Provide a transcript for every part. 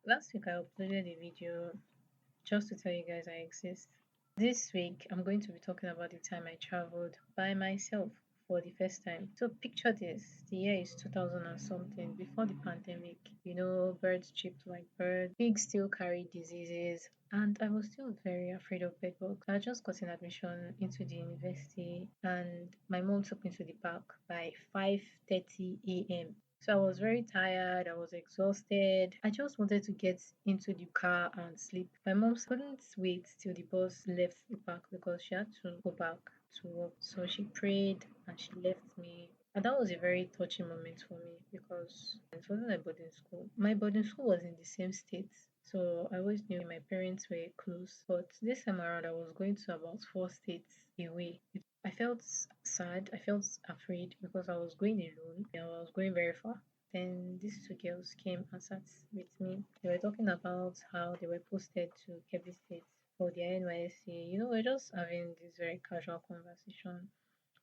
Last week I uploaded a video just to tell you guys I exist. This week I'm going to be talking about the time I traveled by myself for the first time. So picture this, the year is 2000 and something, before the pandemic. Birds chipped like birds, pigs still carry diseases, and I was still very afraid of bedbugs. I had just gotten admission into the university and my mom took me to the park by 5:30 a.m. So I was very tired, I was exhausted. I just wanted to get into the car and sleep. My mom couldn't wait till the bus left the park because she had to go back to work. So she prayed and she left me. And that was a very touching moment for me because it wasn't a boarding school. My boarding school was in the same state. So I always knew my parents were close. But this time around, I was going to about 4 states away. I felt sad. I felt afraid because I was going alone. I was going very far. Then these two girls came and sat with me. They were talking about how they were posted to Kebbi State for their NYSC. We're just having this very casual conversation.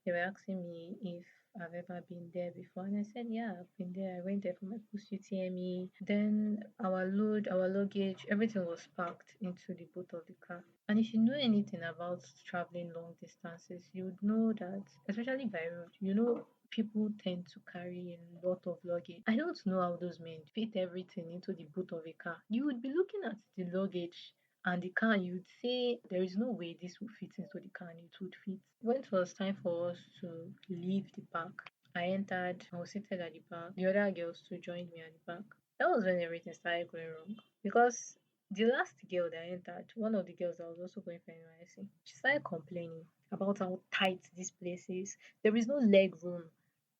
They were asking me if I've ever been there before, and I said, yeah, I've been there. I went there for my post UTME. Then our luggage, everything was packed into the boot of the car. And if you know anything about traveling long distances, you would know that, especially by road, people tend to carry a lot of luggage. I don't know how those men fit everything into the boot of a car. You would be looking at the luggage and the car, you'd say there is no way this will fit into the car and it would fit. When it was time for us to leave the park, I entered, I was seated at the back. The other girls too joined me at the back. That was when everything started going wrong. Because the last girl that entered, one of the girls that was also going for NYSC, she started complaining about how tight this place is. There is no leg room.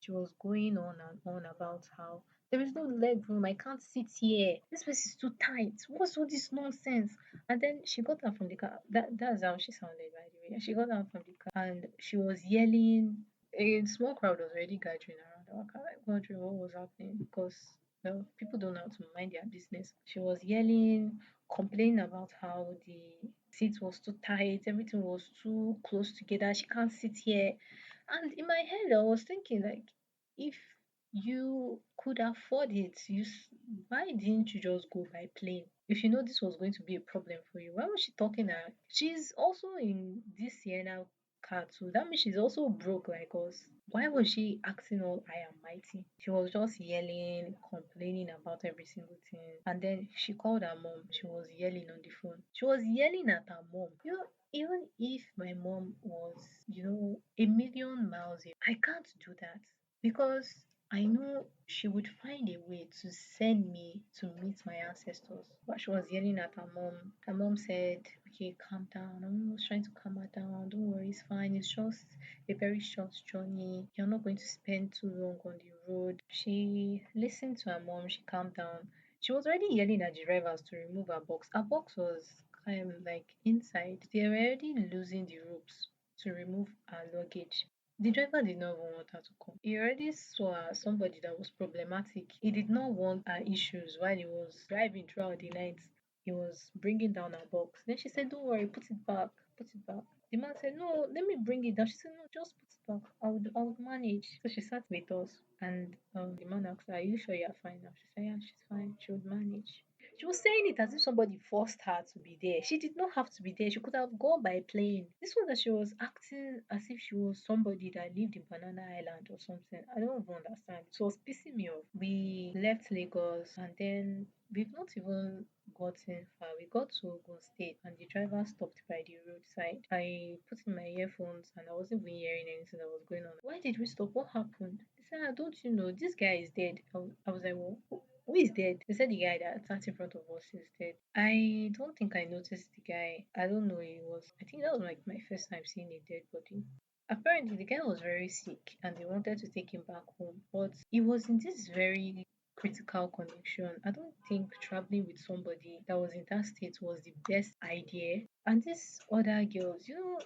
She was going on and on about how there is no leg room. I can't sit here. This place is too tight. What's all this nonsense? And then she got out from the car. That's how she sounded, by the way. She got out from the car and she was yelling. A small crowd was already gathering around our car, like wondering what was happening because people don't know how to mind their business. She was yelling, complaining about how the seat was too tight, everything was too close together. She can't sit here. And in my head, I was thinking, like, if you could afford it, why didn't you just go by plane? If you know this was going to be a problem for you, why was she talking that? She's also in this Sienna car too. That means she's also broke like us. Why was she acting all high and mighty? She was just yelling, complaining about every single thing. And then she called her mom. She was yelling on the phone. She was yelling at her mom. Even if my mom was, a million miles away, I can't do that because I know she would find a way to send me to meet my ancestors. But she was yelling at her mom. Her mom said, okay, calm down. Her mom was trying to calm her down. Don't worry, it's fine. It's just a very short journey. You're not going to spend too long on the road. She listened to her mom. She calmed down. She was already yelling at the drivers to remove her box. Her box was kind of like inside. They were already losing the ropes to remove her luggage. The driver did not even want her to come. He already saw somebody that was problematic. He did not want her issues while he was driving throughout the night. He was bringing down her box. Then she said, don't worry, put it back, put it back. The man said, no, let me bring it down. She said, no, just put it back. I would manage. So she sat with us and the man asked her, are you sure you're fine now? She said, yeah, she's fine. She would manage. She was saying it as if somebody forced her to be there. She did not have to be there. She could have gone by plane. This was that she was acting as if she was somebody that lived in Banana Island or something. I don't even understand. It was pissing me off. We left Lagos and then we've not even gotten far. We got to Ogun State and the driver stopped by the roadside. I put in my earphones and I wasn't even hearing anything that was going on. Why did we stop? What happened? He said, don't you know? This guy is dead. I was like, well, who is dead? They said the guy that sat in front of us is dead. I don't think I noticed the guy. I don't know who he was. I think that was like my first time seeing a dead body. Apparently, the guy was very sick and they wanted to take him back home, but he was in this very critical condition. I don't think traveling with somebody that was in that state was the best idea. And this other girls,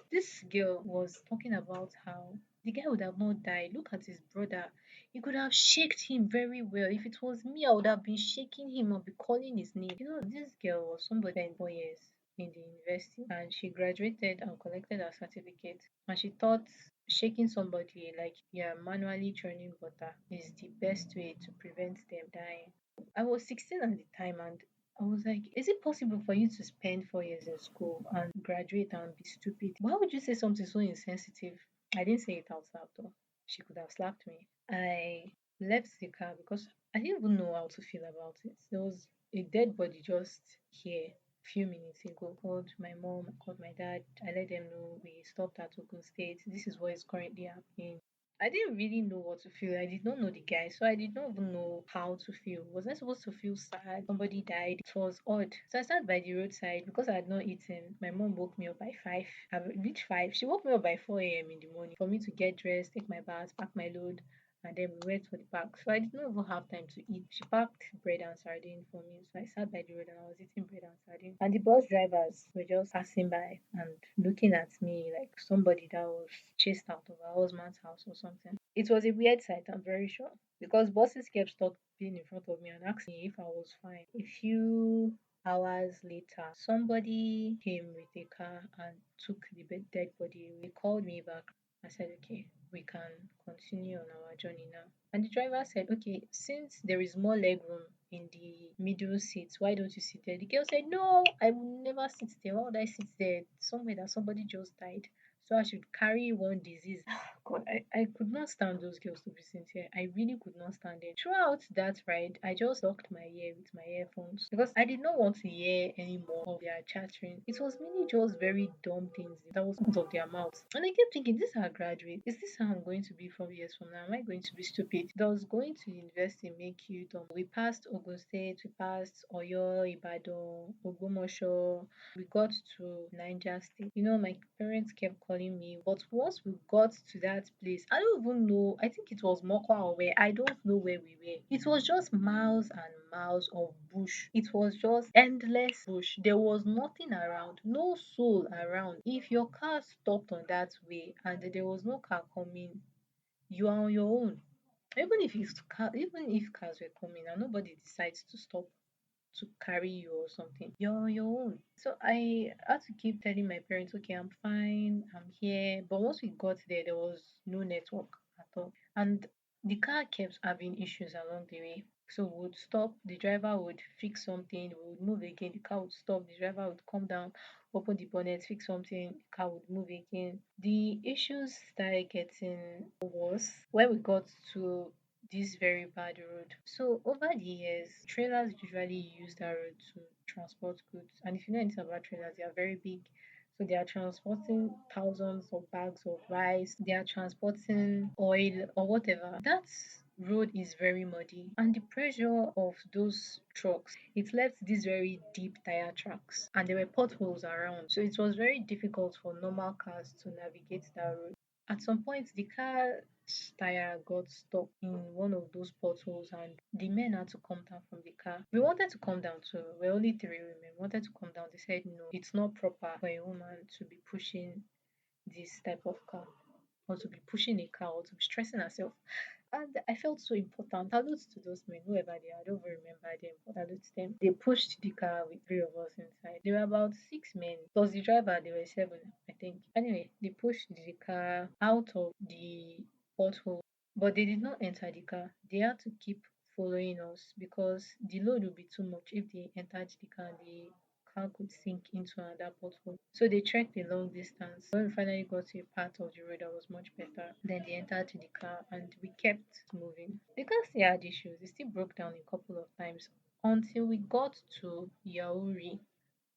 this girl was talking about how the guy would have not died. Look at his brother. He could have shaked him very well. If it was me, I would have been shaking him and be calling his name. This girl was somebody spent 4 years in the university and she graduated and collected her certificate. And she thought shaking somebody like you're manually churning butter is the best way to prevent them dying. I was 16 at the time and I was like, is it possible for you to spend 4 years in school and graduate and be stupid? Why would you say something so insensitive? I didn't say it out loud though. She could have slapped me. I left the car because I didn't even know how to feel about it. There was a dead body just here a few minutes ago. I called my mom, I called my dad. I let them know we stopped at Ogun State. This is what is currently happening. I didn't really know what to feel. I did not know the guy, so I did not even know how to feel. Was I supposed to feel sad? Somebody died. It was odd. So I sat by the roadside because I had not eaten. My mom woke me up by 5. I reached 5. She woke me up by 4 a.m. in the morning for me to get dressed, take my bath, pack my load, and then we went for the park. So I did not even have time to eat. She packed bread and sardine for me. So I sat by the road and I was eating bread and sardine. And the bus drivers were just passing by and looking at me like somebody that was chased out of a husband's house or something. It was a weird sight, I'm very sure. Because buses kept stopping in front of me and asking me if I was fine. A few hours later, somebody came with a car and took the dead body. They called me back. I said, okay, we can continue on our journey now. And the driver said, okay, since there is more leg room in the middle seat, why don't you sit there? The girl said, no, I will never sit there. Why would I sit there? Somewhere that somebody just died. So I should carry one disease. God, I could not stand those girls to be sincere. I really could not stand it. Throughout that ride, I just locked my ear with my earphones because I did not want to hear any more of their chattering. It was mainly just very dumb things that was out of their mouths. And I kept thinking, this is our graduate. Is this how I'm going to be 4 years from now? Am I going to be stupid? I was going to university make you dumb. We passed Ogun State, we passed Oyo, Ibadan, Ogumosho, we got to Niger State. My parents kept calling me, but once we got to that place, I don't even know. I think it was Mokwa or where. I don't know where we were. It was just miles and miles of bush. It was just endless bush. There was nothing around, no soul around. If your car stopped on that way and there was no car coming, you are on your own. Even if cars were coming and nobody decides to stop to carry you or something. You're on your own. So I had to keep telling my parents, okay, I'm fine, I'm here. But once we got there, there was no network at all. And the car kept having issues along the way. So we would stop, the driver would fix something, we would move again, the car would stop, the driver would come down, open the bonnet, fix something, the car would move again. The issues started getting worse when we got to this very bad road. So over the years, trailers usually use that road to transport goods. And if you know anything about trailers, they are very big. So they are transporting thousands of bags of rice, they are transporting oil or whatever. That road is very muddy and the pressure of those trucks, it left these very deep tire tracks and there were potholes around. So it was very difficult for normal cars to navigate that road. At some point, the car tire got stuck in one of those potholes and the men had to come down from the car. We wanted to come down too. We're only three women. We wanted to come down. They said no, it's not proper for a woman to be pushing this type of car or to be pushing a car or to be stressing herself. And I felt so important. Salute to those men, whoever they are. I don't even remember them, but salute to them. They pushed the car with three of us inside. There were about 6 men. Plus the driver, there were seven, I think. Anyway, they pushed the car out of the pothole, but they did not enter the car. They had to keep following us because the load would be too much if they entered the car. The car could sink into another pothole. So they trekked a long distance. When we finally got to a part of the road that was much better, then they entered the car and we kept moving. Because they had issues, it still broke down a couple of times until we got to Yauri.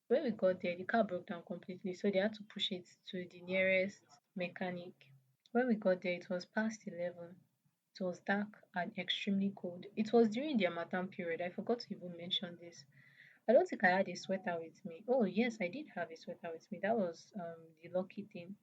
When we got there, the car broke down completely, so they had to push it to the nearest mechanic. When we got there, it was past 11. It was dark and extremely cold. It was during the Harmattan period. I forgot to even mention this. I don't think I had a sweater with me. Oh, yes, I did have a sweater with me. That was the lucky thing.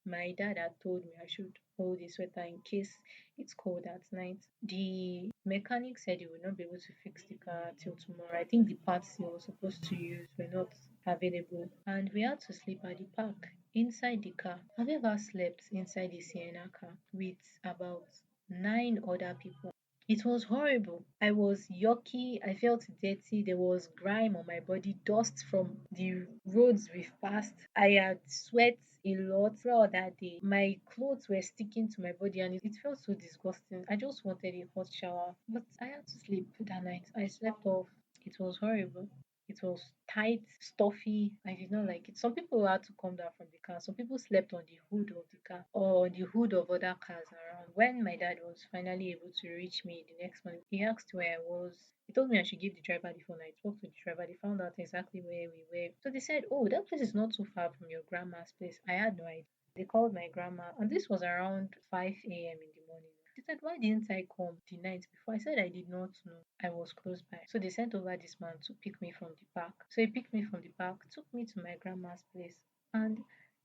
My dad had told me I should hold a sweater in case it's cold at night. The mechanic said he would not be able to fix the car till tomorrow. I think the parts he was supposed to use were not available, and we had to sleep at the park inside the car. Have you ever slept inside a Sienna car with about 9 other people? It was horrible. I was yucky. I felt dirty. There was grime on my body, dust from the roads we've passed. I had sweat a lot throughout that day. My clothes were sticking to my body and it felt so disgusting. I just wanted a hot shower, but I had to sleep that night. I slept off. It was horrible. It was tight, stuffy. I did not like it. Some people had to come down from the car. Some people slept on the hood of the car or the hood of other cars around. When my dad was finally able to reach me the next morning, he asked where I was. He told me I should give the driver the phone. I spoke to the driver. They found out exactly where we were. So they said, "Oh, that place is not too far from your grandma's place." I had no idea. They called my grandma, and this was around 5 a.m. in the morning. She said, "Why didn't I come the night before?" I said I did not know. I was close by. So they sent over this man to pick me from the park. So he picked me from the park, took me to my grandma's place, and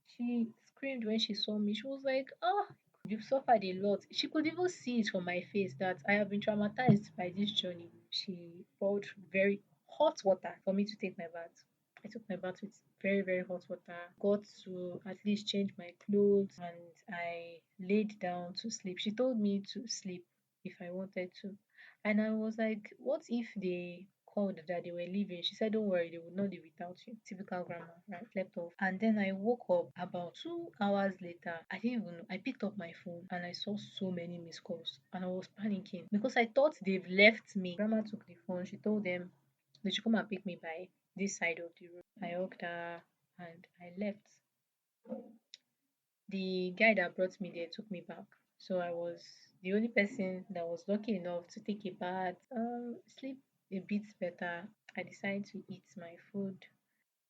she screamed when she saw me. She was like, "Oh, you've suffered a lot." She could even see it from my face that I have been traumatized by this journey. She poured very hot water for me to take my bath. I took my bath with very, very hot water, got to at least change my clothes, and I laid down to sleep. She told me to sleep if I wanted to. And I was like, what if they called that they were leaving? She said, don't worry, they would not leave without you. Typical grandma, right? Slept off. And then I woke up about 2 hours later. I didn't even know. I picked up my phone and I saw so many missed calls. And I was panicking because I thought they've left me. Grandma took the phone. She told them they should come and pick me by this side of the road. I hugged her and I left. The guy that brought me there took me back. So I was the only person that was lucky enough to take a bath, sleep a bit better. I decided to eat my food.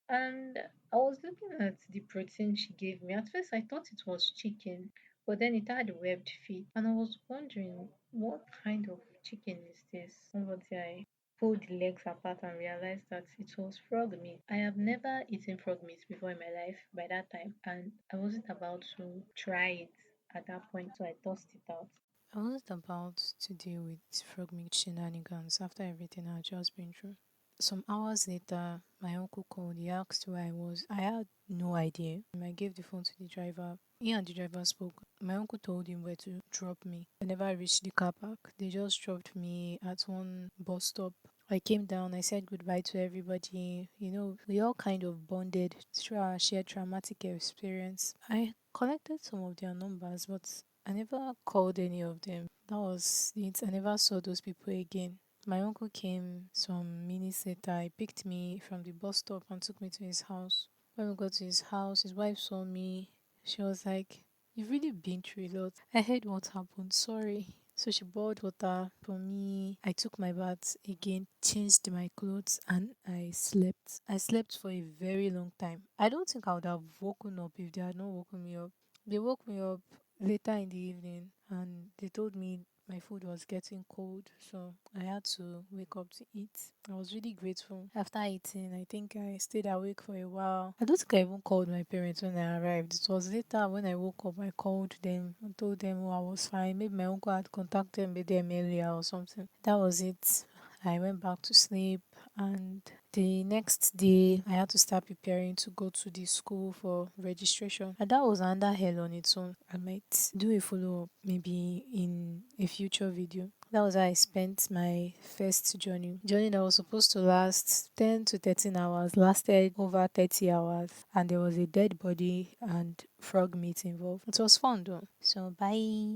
And I was looking at the protein she gave me. At first, I thought it was chicken, but then it had webbed feet. And I was wondering, what kind of chicken is this? Until I pulled the legs apart and realized that it was frog meat. I have never eaten frog meat before in my life by that time, and I wasn't about to try it at that point, so I tossed it out. I wasn't about to deal with frog meat shenanigans after everything I had just been through. Some hours later, my uncle called. He asked where I was. I had no idea. I gave the phone to the driver. He and the driver spoke. My uncle told him where to drop me. Whenever I reached the car park, they just dropped me at one bus stop. I came down, I said goodbye to everybody. We all kind of bonded through our shared traumatic experience. I collected some of their numbers, but I never called any of them. That was it. I never saw those people again. My uncle came some minutes later. He picked me from the bus stop and took me to his house. When we got to his house, his wife saw me. She was like, "You've really been through a lot. I heard what happened. Sorry." So she boiled water for me. I took my bath again, changed my clothes, and I slept. I slept for a very long time. I don't think I would have woken up if they had not woken me up. They woke me up later in the evening and they told me my food was getting cold, so I had to wake up to eat. I was really grateful. After eating, I think I stayed awake for a while. I don't think I even called my parents when I arrived. It was later when I woke up, I called them and told them, oh, I was fine. Maybe my uncle had contacted me them earlier or something. That was it. I went back to sleep, and the next day I had to start preparing to go to the school for registration. And that was under hell on its own. I might do a follow up maybe in a future video. That was how I spent my first journey. Journey that was supposed to last 10 to 13 hours lasted over 30 hours, and there was a dead body and frog meat involved. It was fun though. So bye.